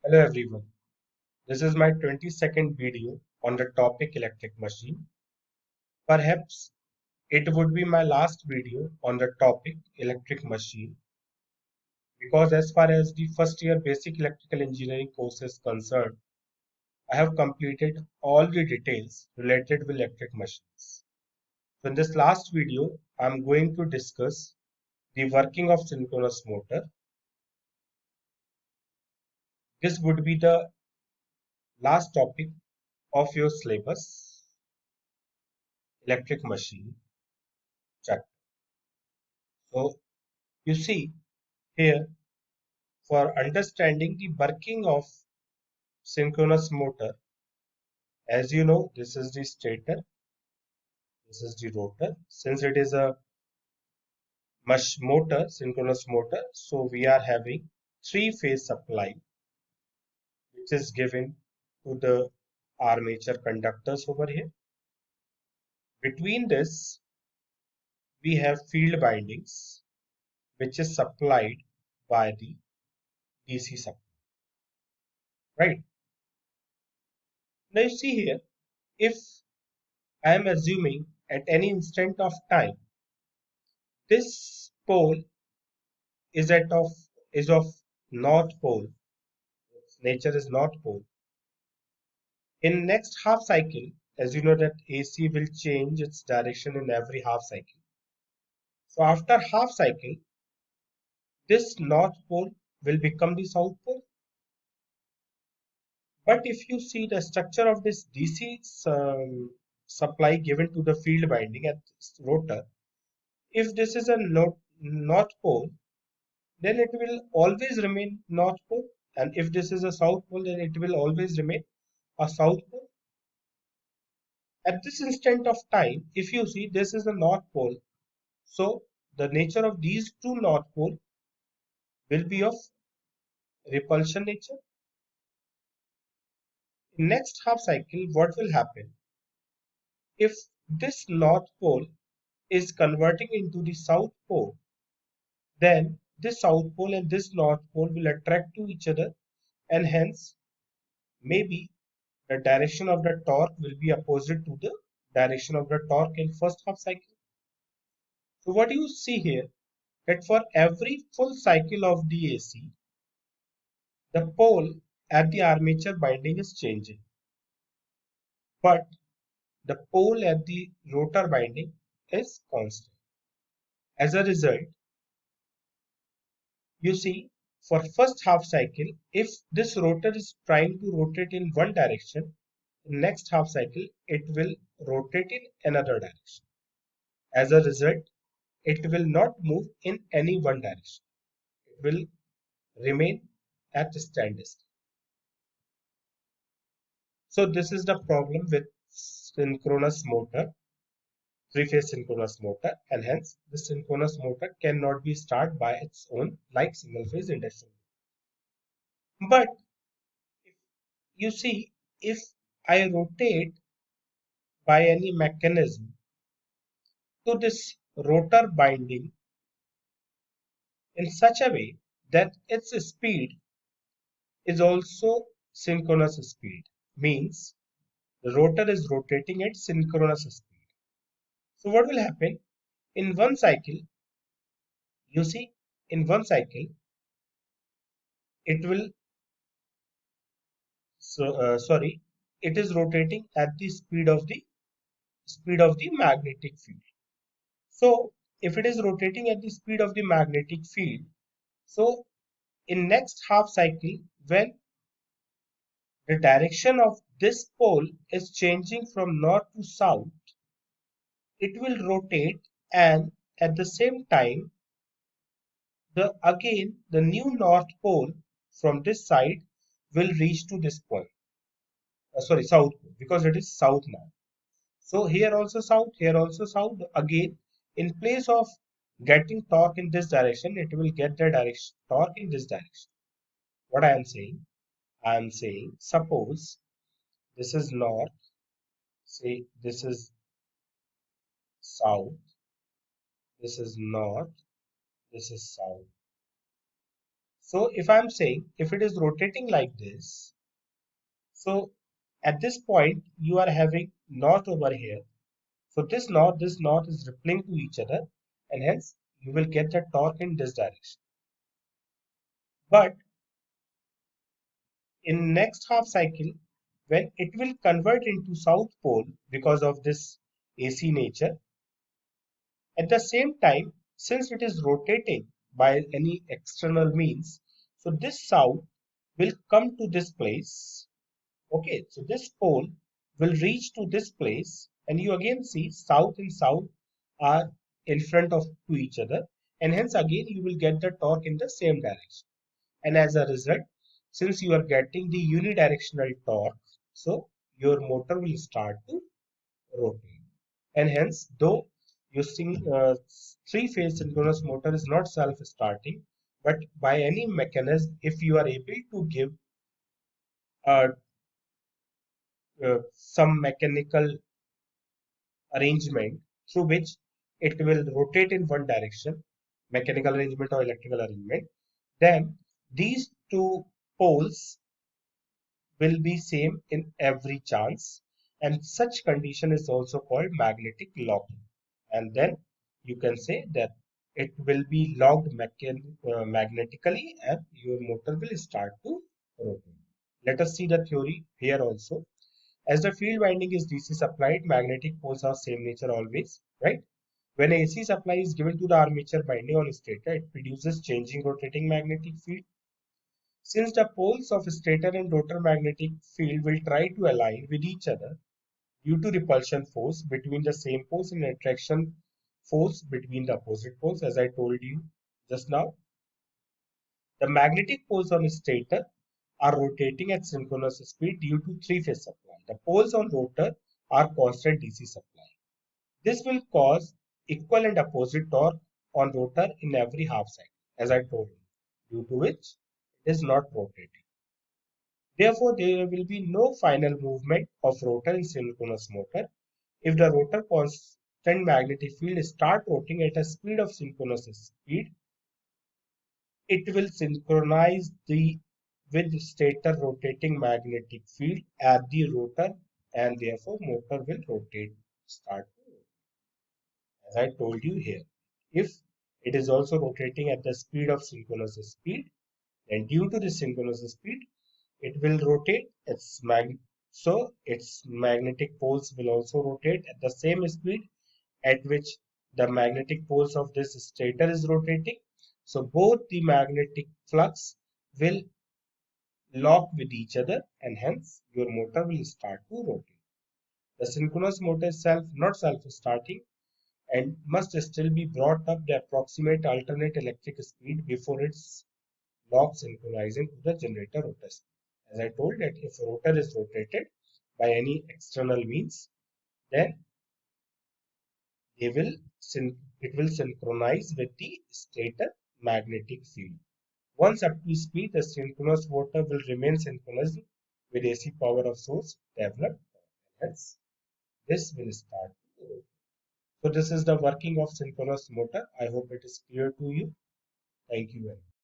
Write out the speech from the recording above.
Hello everyone. This is my 22nd video on the topic electric machine. Perhaps it would be my last video on the topic electric machine because as far as the first year basic electrical engineering course is concerned, I have completed all the details related with electric machines. So in this last video, I'm going to discuss the working of synchronous motor. This would be the last topic of your syllabus, electric machine chapter. So you see here, for understanding the working of synchronous motor, as you know, this is the stator, this is the rotor. Since it is a motor, synchronous motor, so we are having three-phase supply, which is given to the armature conductors over here. Between this, we have field bindings, which is supplied by the DC supply, right? Now you see here, if I am assuming at any instant of time, this pole is of north pole. Its nature is north pole. In next half cycle, as you know that AC will change its direction in every half cycle. So after half cycle, this north pole will become the south pole. But if you see the structure of this DC supply given to the field binding at this rotor, if this is a north pole, then it will always remain north pole, and if this is a south pole, then it will always remain a south pole. At this instant of time, if you see this is the north pole, so the nature of these two north pole will be of repulsion nature. In next half cycle, what will happen if this north pole is converting into the south pole? Then this south pole and this north pole will attract to each other, and hence maybe the direction of the torque will be opposite to the direction of the torque in first half cycle. So what you see here, that for every full cycle of the AC, the pole at the armature binding is changing, but the pole at the rotor binding is constant. As a result, you see, for first half cycle, if this rotor is trying to rotate in one direction, in next half cycle, it will rotate in another direction. As a result, it will not move in any one direction. It will remain at standstill. So this is the problem with synchronous motor, three-phase synchronous motor, and hence the synchronous motor cannot be started by its own like single-phase induction. But you see, if I rotate by any mechanism to this rotor binding in such a way that its speed is also synchronous speed, means the rotor is rotating at synchronous speed. So what will happen in one cycle? You see, in one cycle, it will sorry, it is rotating at the speed of the magnetic field. So if it is rotating at the speed of the magnetic field, so in next half cycle, when the direction of this pole is changing from north to south, it will rotate, and at the same time the new north pole from this side will reach to this point. Sorry, south pole, because it is south now. So here also south, here also south. Again, in place of getting torque in this direction, it will get the direction torque in this direction. What I am saying, suppose this is north, say this is south, this is north, this is south. So if I'm saying if it is rotating like this, so at this point you are having north over here. So this north is rippling to each other, and hence you will get the torque in this direction. But in next half cycle, when it will convert into south pole because of this AC nature, at the same time, since it is rotating by any external means, so this south will come to this place. Okay, so this pole will reach to this place, and you again see south and south are in front of to each other, and hence again you will get the torque in the same direction. And as a result, since you are getting the unidirectional torque, so your motor will start to rotate. And hence, though using three-phase synchronous motor is not self-starting, but by any mechanism, if you are able to give some mechanical arrangement through which it will rotate in one direction, mechanical arrangement or electrical arrangement, then these two poles will be same in every chance, and such condition is also called magnetic locking. And then you can say that it will be locked magnetically and your motor will start to rotate. Let us see the theory here also. As the field winding is DC supplied, magnetic poles are same nature always, right? When AC supply is given to the armature winding on stator, it produces changing rotating magnetic field. Since the poles of stator and rotor magnetic field will try to align with each other due to repulsion force between the same poles and attraction force between the opposite poles, as I told you just now, the magnetic poles on stator are rotating at synchronous speed due to three-phase supply. The poles on rotor are constant DC supply. This will cause equal and opposite torque on rotor in every half cycle, as I told you, due to which it is not rotating. Therefore, there will be no final movement of rotor in synchronous motor. If the rotor constant magnetic field start rotating at a speed of synchronous speed, it will synchronize the with stator rotating magnetic field at the rotor, and therefore motor will rotate start to rotate. As I told you here, if it is also rotating at the speed of synchronous speed, then due to the synchronous speed, it will rotate so its magnetic poles will also rotate at the same speed at which the magnetic poles of this stator is rotating. So both the magnetic flux will lock with each other, and hence your motor will start to rotate. The synchronous motor is not self-starting and must still be brought up the approximate alternate electric speed before its lock synchronizing to the generator rotor speed. As I told that if rotor is rotated by any external means, then they will it will synchronize with the stator magnetic field. Once up to speed, the synchronous motor will remain synchronous with AC power of source developed. Hence, this will start. So this is the working of synchronous motor. I hope it is clear to you. Thank you very much.